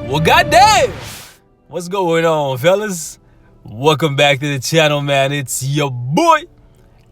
Well, goddamn! What's going on, fellas? Welcome back to the channel, man. It's your boy,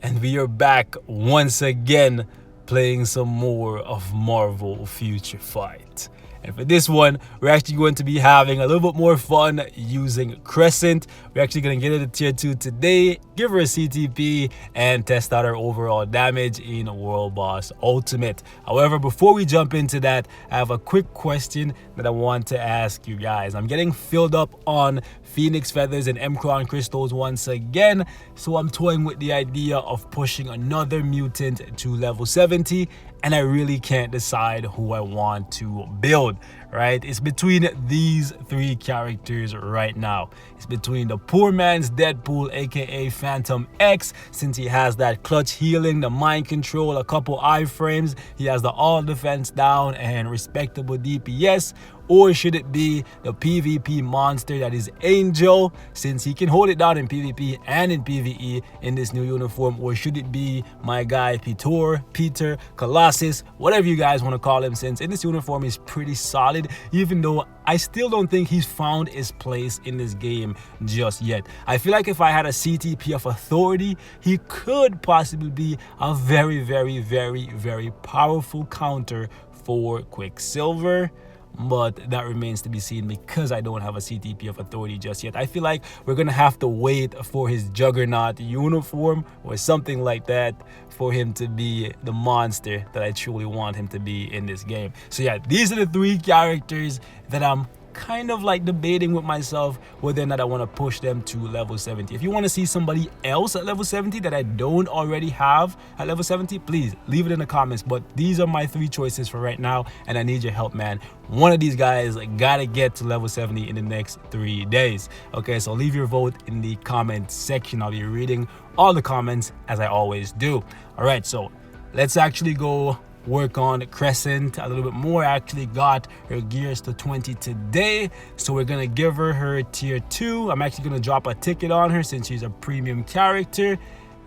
and we are back once again playing some more of Marvel Future Fight. And for this one, we're actually going to be having a little bit more fun using Crescent. We're actually going to get into tier 2 today, give her a CTP, and test out her overall damage in World Boss Ultimate. However, before we jump into that, I have a quick question that I want to ask you guys. I'm getting filled up on Phoenix Feathers and M-Crown Crystals once again, so I'm toying with the idea of pushing another mutant to level 70, and I really can't decide who I want to build, right? It's between these three characters right now. It's between the poor man's Deadpool, aka Phantom X, since he has that clutch healing, the mind control, a couple iframes, he has the all defense down and respectable DPS. Or should it be the PvP monster that is Angel, since he can hold it down in PvP and in PvE in this new uniform? Or should it be my guy Peter, Colossus, whatever you guys want to call him, since in this uniform he's pretty solid, even though I still don't think he's found his place in this game just yet. I feel like if I had a CTP of authority, he could possibly be a very powerful counter for Quicksilver. But that remains to be seen because I don't have a CTP of authority just yet. I feel like we're gonna have to wait for his Juggernaut uniform or something like that for him to be the monster that I truly want him to be in this game. So yeah, these are the three characters that I'm kind of like debating with myself whether or not I want to push them to level 70. If you want to see somebody else at level 70 that I don't already have at level 70, please leave it in the comments. But these are my three choices for right now, and I need your help, man. One of these guys gotta get to level 70 in the next 3 days. Okay, so leave your vote in the comment section. I'll be reading all the comments as I always do. All right, so let's actually go work on Crescent a little bit more. I actually got her gears to 20 today, so we're gonna give her tier 2. I'm actually gonna drop a ticket on her since she's a premium character,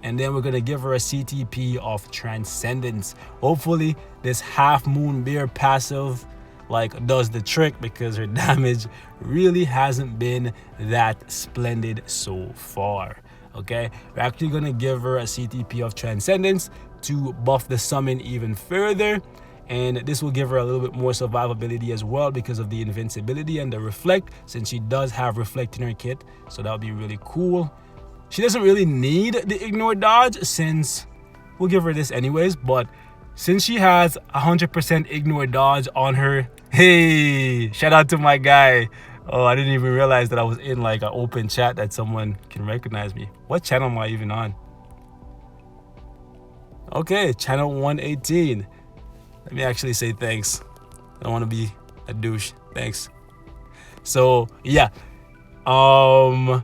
and then we're gonna give her a CTP of Transcendence. Hopefully this half moon bear passive does the trick, because her damage really hasn't been that splendid so far. Okay, we're actually gonna give her a CTP of Transcendence to buff the summon even further, and this will give her a little bit more survivability as well because of the invincibility and the reflect, since she does have reflect in her kit, so that would be really cool. She doesn't really need the ignore dodge, since we'll give her this anyways, but since she has 100% ignore dodge on her, hey, shout out to my guy. Oh, I didn't even realize that I was in an open chat that someone can recognize me. What channel am I even on? Okay, channel 118. Let me actually say thanks. I don't want to be a douche. Thanks. So yeah, I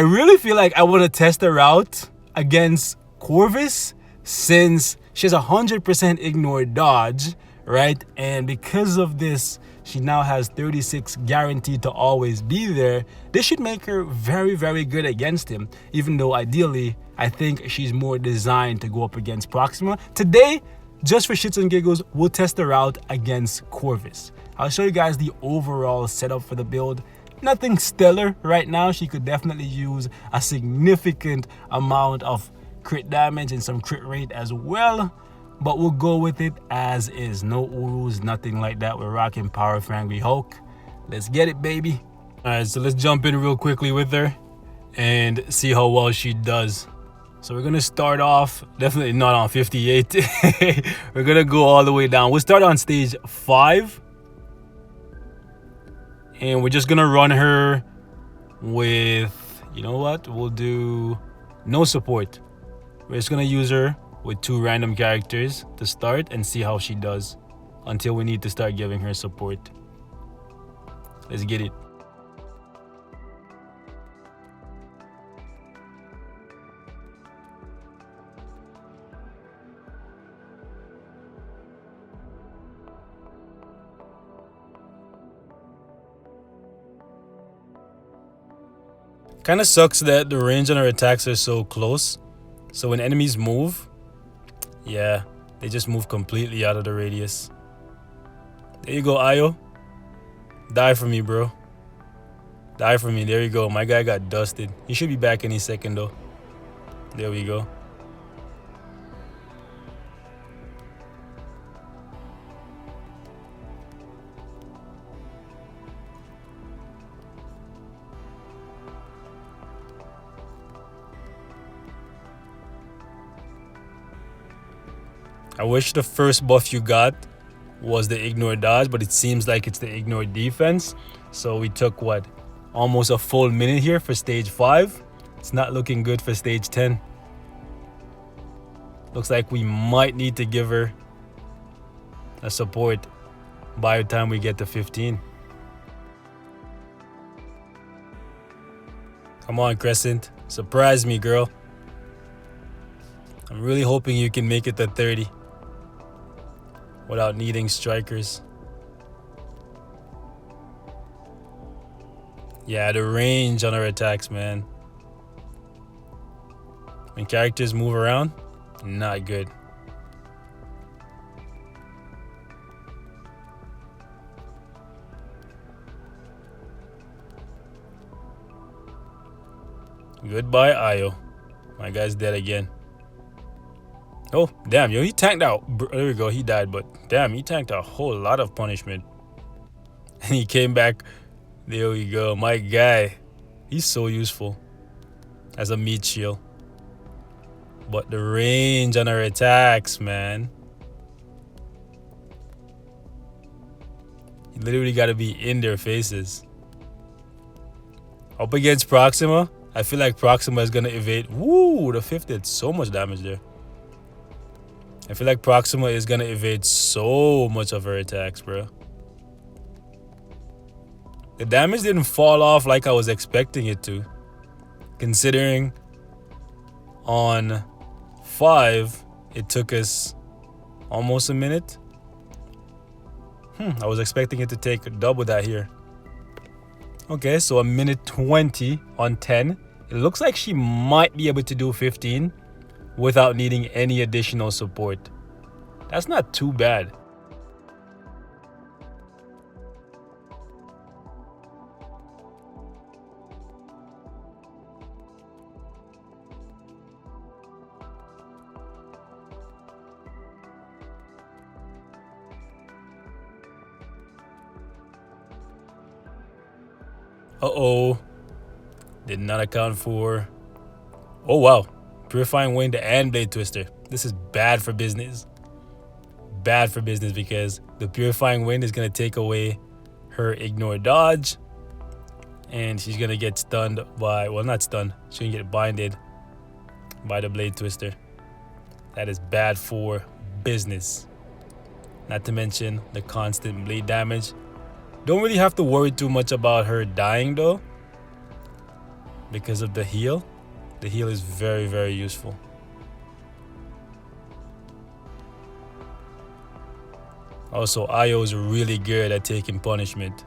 really feel like I want to test her out against Corvus, since she has 100% ignore dodge, right? And because of this, she now has 36 guaranteed to always be there. This should make her very good against him, even though ideally I think she's more designed to go up against Proxima. Today, just for shits and giggles, we'll test her out against Corvus. I'll show you guys the overall setup for the build. Nothing stellar right now. She could definitely use a significant amount of crit damage and some crit rate as well, but we'll go with it as is. No Urus, nothing like that. We're rocking Power for Angry Hulk. Let's get it, baby. All right, so let's jump in real quickly with her and see how well she does. So we're gonna start off definitely not on 58. We're gonna go all the way down. We'll start on stage 5, and we're just gonna run her with, you know what, we'll do no support. We're just gonna use her with 2 random characters to start and see how she does until we need to start giving her support. Let's get it. Kind of sucks that the range on her attacks are so close, so when enemies move, yeah, they just move completely out of the radius. There you go, Ayo. Die for me, bro. Die for me. There you go. My guy got dusted. He should be back any second, though. There we go. I wish the first buff you got was the ignore dodge, but it seems like it's the ignore defense. So we took what? Almost a full minute here for stage 5. It's not looking good for stage 10. Looks like we might need to give her a support by the time we get to 15. Come on, Crescent. Surprise me, girl. I'm really hoping you can make it to 30 without needing strikers. Yeah, the range on our attacks, man. When characters move around, not good. Goodbye, Io. My guy's dead again. Oh, damn, yo, he tanked out. There we go, he died, but damn, he tanked a whole lot of punishment. And he came back. There we go, my guy. He's so useful as a meat shield. But the range on our attacks, man. You literally got to be in their faces. Up against Proxima, I feel like Proxima is going to evade. Woo, the 5th did so much damage there. I feel like Proxima is going to evade so much of her attacks, bro. The damage didn't fall off like I was expecting it to. Considering on 5, it took us almost a minute. I was expecting it to take double that here. Okay, so a minute 20 on 10. It looks like she might be able to do 15 without needing any additional support. That's not too bad. Uh-oh. Did not account for... Oh, wow. Purifying Wind and Blade Twister. This is bad for business. Bad for business because the Purifying Wind is going to take away her ignore dodge. And she's going to get stunned by... Well, not stunned. She's going to get binded by the Blade Twister. That is bad for business. Not to mention the constant blade damage. Don't really have to worry too much about her dying though, because of the heal. The heal is very, very useful. Also, Io is really good at taking punishment.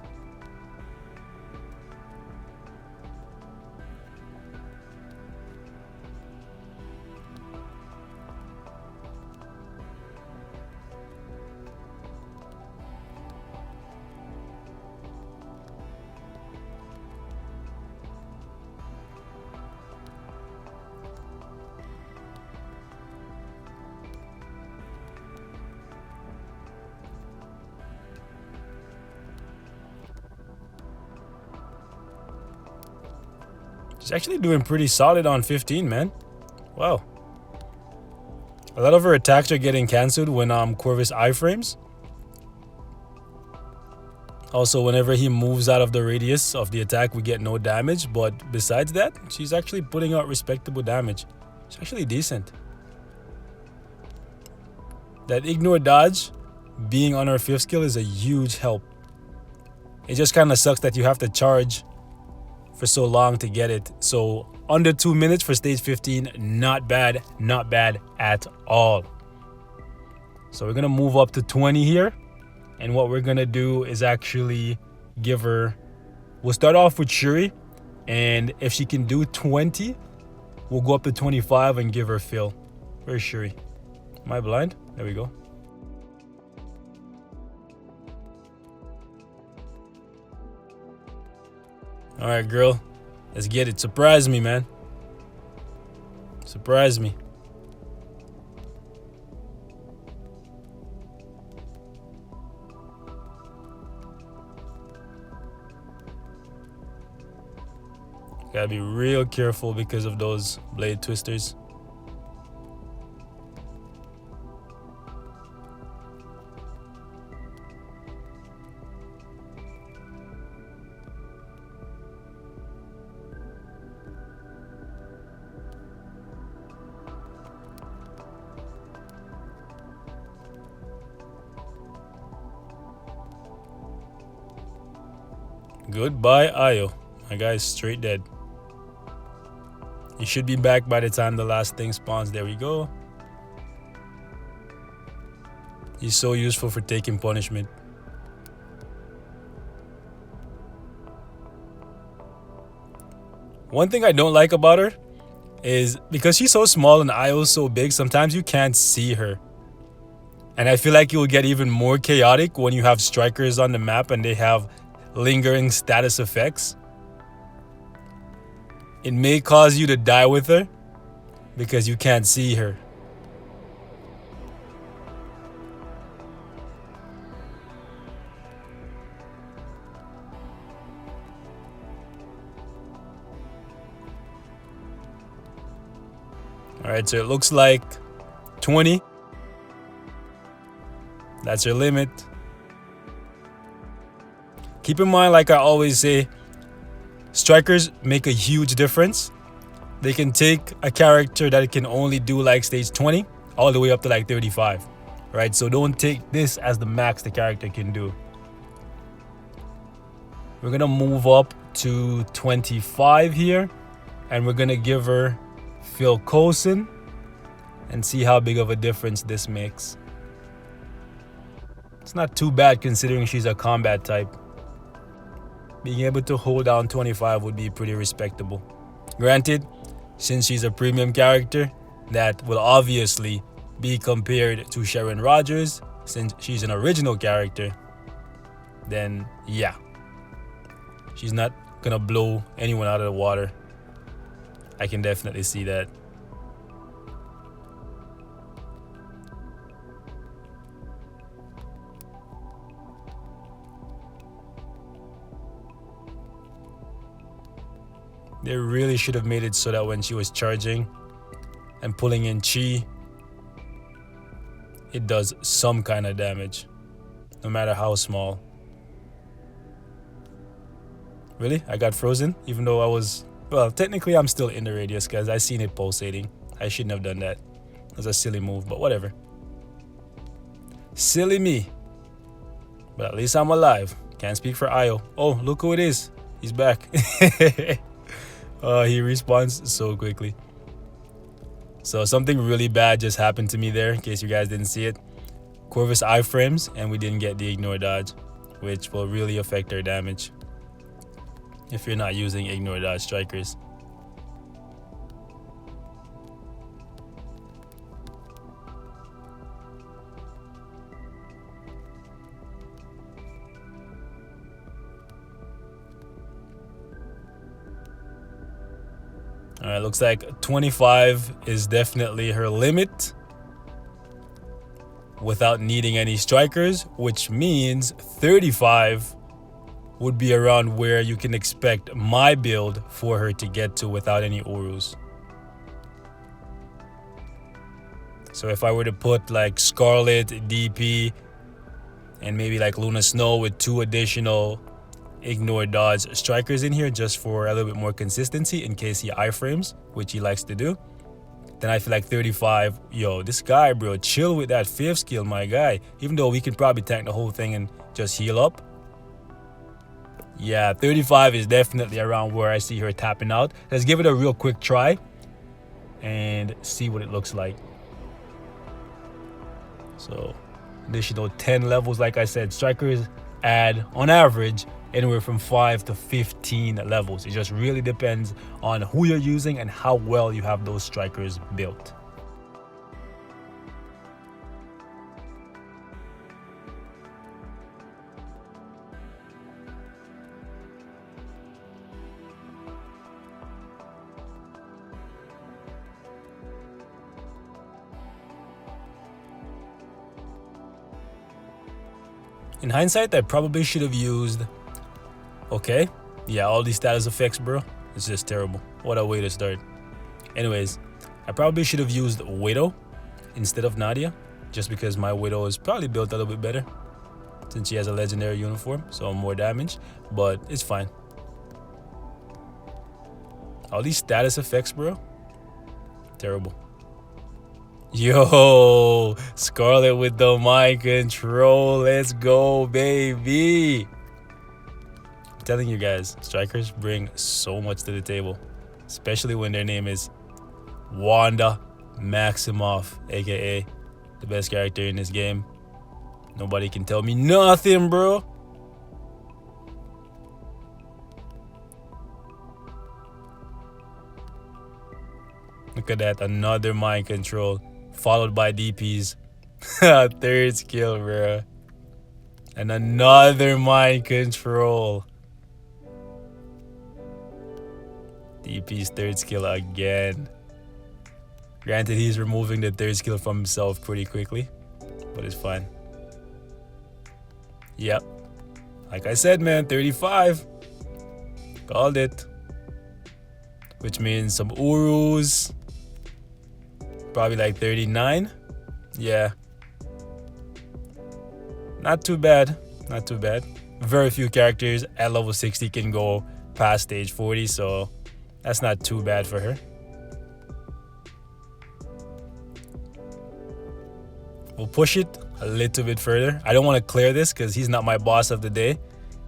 She's actually doing pretty solid on 15, man. Wow. A lot of her attacks are getting cancelled when Corvus iframes. Also, whenever he moves out of the radius of the attack, we get no damage. But besides that, she's actually putting out respectable damage. It's actually decent. That ignore dodge being on her 5th skill is a huge help. It just kind of sucks that you have to charge for so long to get it. So under 2 minutes for stage 15, not bad at all. So we're gonna move up to 20 here, and what we're gonna do is actually give her, we'll start off with Shuri, and if she can do 20, we'll go up to 25 and give her fill. Where's Shuri? Am I blind? There we go. All right, girl. Let's get it. Surprise me, man. Surprise me. Gotta be real careful because of those blade twisters. Goodbye, Ayo. My guy's straight dead. He should be back by the time the last thing spawns. There we go. He's so useful for taking punishment. One thing I don't like about her is because she's so small and Ayo's so big, sometimes you can't see her. And I feel like it will get even more chaotic when you have strikers on the map and they have lingering status effects. It may cause you to die with her because you can't see her. All right, so it looks like 20. That's your limit. Keep in mind, like I always say, strikers make a huge difference. They can take a character that can only do like stage 20 all the way up to like 35, right? So don't take this as the max the character can do. We're gonna move up to 25 here, and we're gonna give her Phil Coulson and see how big of a difference this makes. It's not too bad considering she's a combat type. Being able to hold down 25 would be pretty respectable. Granted, since she's a premium character, that will obviously be compared to Sharon Rogers, since she's an original character, then yeah, she's not gonna blow anyone out of the water. I can definitely see that. They really should have made it so that when she was charging and pulling in chi, it does some kind of damage, no matter how small. Really? I got frozen? Even though I was... Well, technically I'm still in the radius because I seen it pulsating. I shouldn't have done that. It was a silly move, but whatever. Silly me. But at least I'm alive. Can't speak for Ayo. Oh, look who it is. He's back. He respawns so quickly. So something really bad just happened to me there, in case you guys didn't see it. Corvus iframes, and we didn't get the ignore dodge, which will really affect our damage if you're not using ignore dodge strikers. All right, looks like 25 is definitely her limit without needing any strikers, which means 35 would be around where you can expect my build for her to get to without any Urus. So if I were to put like Scarlet, DP, and maybe like Luna Snow with 2 additional ignore dodge strikers in here just for a little bit more consistency in case he iframes, which he likes to do, then I feel like 35, yo, this guy, bro, chill with that 5th skill, my guy. Even though we can probably tank the whole thing and just heal up. Yeah, 35 is definitely around where I see her tapping out. Let's give it a real quick try and see what it looks like. So, additional 10 levels, like I said, strikers add, on average, anywhere from 5 to 15 levels. It just really depends on who you're using and how well you have those strikers built. In hindsight, I probably should have used... Okay. Yeah, all these status effects, bro. It's just terrible. What a way to start. Anyways, I probably should have used Widow instead of Nadia, just because my Widow is probably built a little bit better since she has a legendary uniform, so more damage, but it's fine. All these status effects, bro. Terrible. Yo, Scarlet with the mind control. Let's go, baby. I'm telling you guys, strikers bring so much to the table, especially when their name is Wanda Maximoff, aka the best character in this game. Nobody can tell me nothing, bro. Look at that, another mind control, followed by DPs. Third skill, bro. And another mind control. DP's third skill again. Granted, he's removing the third skill from himself pretty quickly, but it's fine. Yep. Like I said, man, 35. Called it. Which means some Urus. Probably like 39. Yeah. Not too bad. Not too bad. Very few characters at level 60 can go past stage 40, so that's not too bad for her. We'll push it a little bit further. I don't want to clear this because he's not my boss of the day.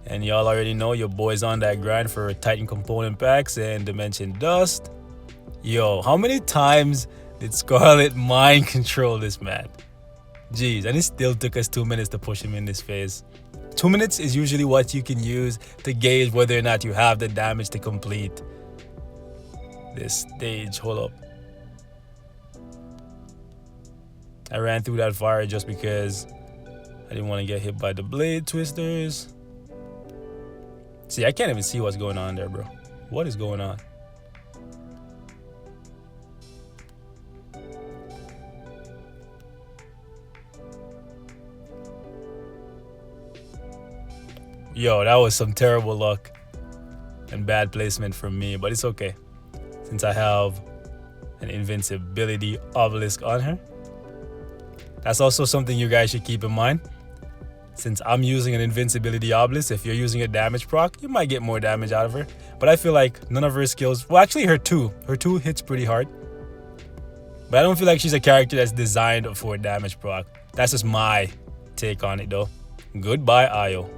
And y'all already know your boy's on that grind for Titan component packs and Dimension Dust. Yo, how many times did Scarlet mind control this man? Jeez, and it still took us 2 minutes to push him in this phase. 2 minutes is usually what you can use to gauge whether or not you have the damage to complete this stage. Hold up. I ran through that fire just because I didn't want to get hit by the blade twisters. See, I can't even see what's going on there, bro. What is going on? Yo, that was some terrible luck and bad placement from me, but it's okay since I have an invincibility obelisk on her. That's also something you guys should keep in mind. Since I'm using an invincibility obelisk, if you're using a damage proc, you might get more damage out of her. But I feel like none of her skills, well, actually her two hits pretty hard. But I don't feel like she's a character that's designed for a damage proc. That's just my take on it though. Goodbye, Io.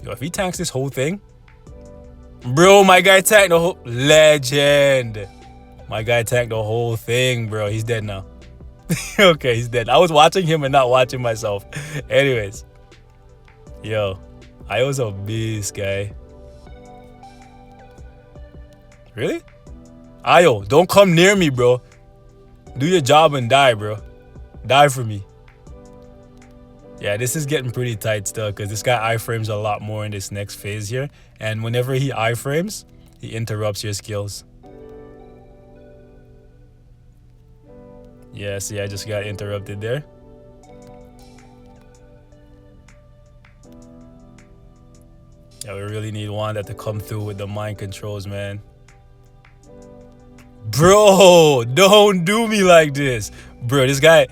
Yo, if he tanks this whole thing, bro, my guy tanked the whole... Legend. My guy tanked the whole thing, bro. He's dead now. Okay, he's dead. I was watching him and not watching myself. Anyways. Yo, Io's a beast, guy. Really? Io, don't come near me, bro. Do your job and die, bro. Die for me. Yeah, this is getting pretty tight still because this guy iframes a lot more in this next phase here. And whenever he iframes, he interrupts your skills. Yeah, see, I just got interrupted there. Yeah, we really need Wanda to come through with the mind controls, man. Bro, don't do me like this. Bro, this guy...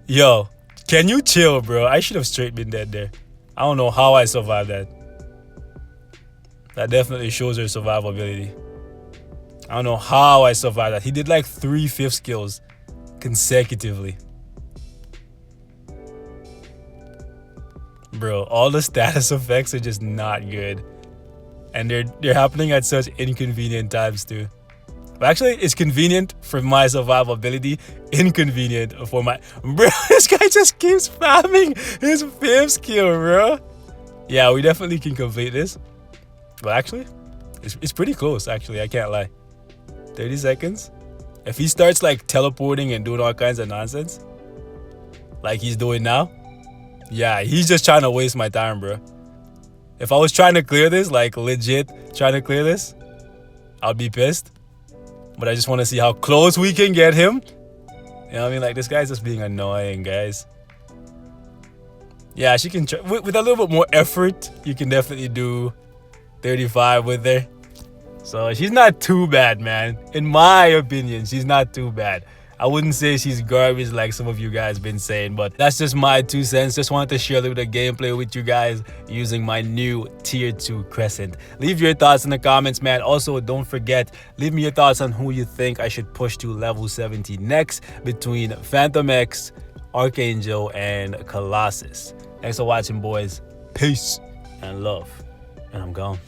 Yo, can you chill, bro? I should have straight been dead there. I don't know how I survived that. That definitely shows her survivability. I don't know how I survived that. He did like 3/5 skills consecutively. Bro, all the status effects are just not good. And they're happening at such inconvenient times too. But actually, it's convenient for my survivability, inconvenient for my... Bro, this guy just keeps spamming his 5th skill, bro. Yeah, we definitely can complete this. But actually, it's pretty close, actually. I can't lie. 30 seconds. If he starts, like, teleporting and doing all kinds of nonsense, like he's doing now, yeah, he's just trying to waste my time, bro. If I was trying to clear this, like, legit trying to clear this, I'd be pissed. But I just want to see how close we can get him. You know what I mean? Like, this guy's just being annoying, guys. Yeah, she can try. With a little bit more effort, you can definitely do 35 with her. So she's not too bad, man. In my opinion, she's not too bad. I wouldn't say she's garbage like some of you guys been saying, but that's just my 2 cents. Just wanted to share a little bit of gameplay with you guys using my new Tier 2 Crescent. Leave your thoughts in the comments, man. Also, don't forget, leave me your thoughts on who you think I should push to level 70 next between Phantom X, Archangel, and Colossus. Thanks for watching, boys. Peace and love. And I'm gone.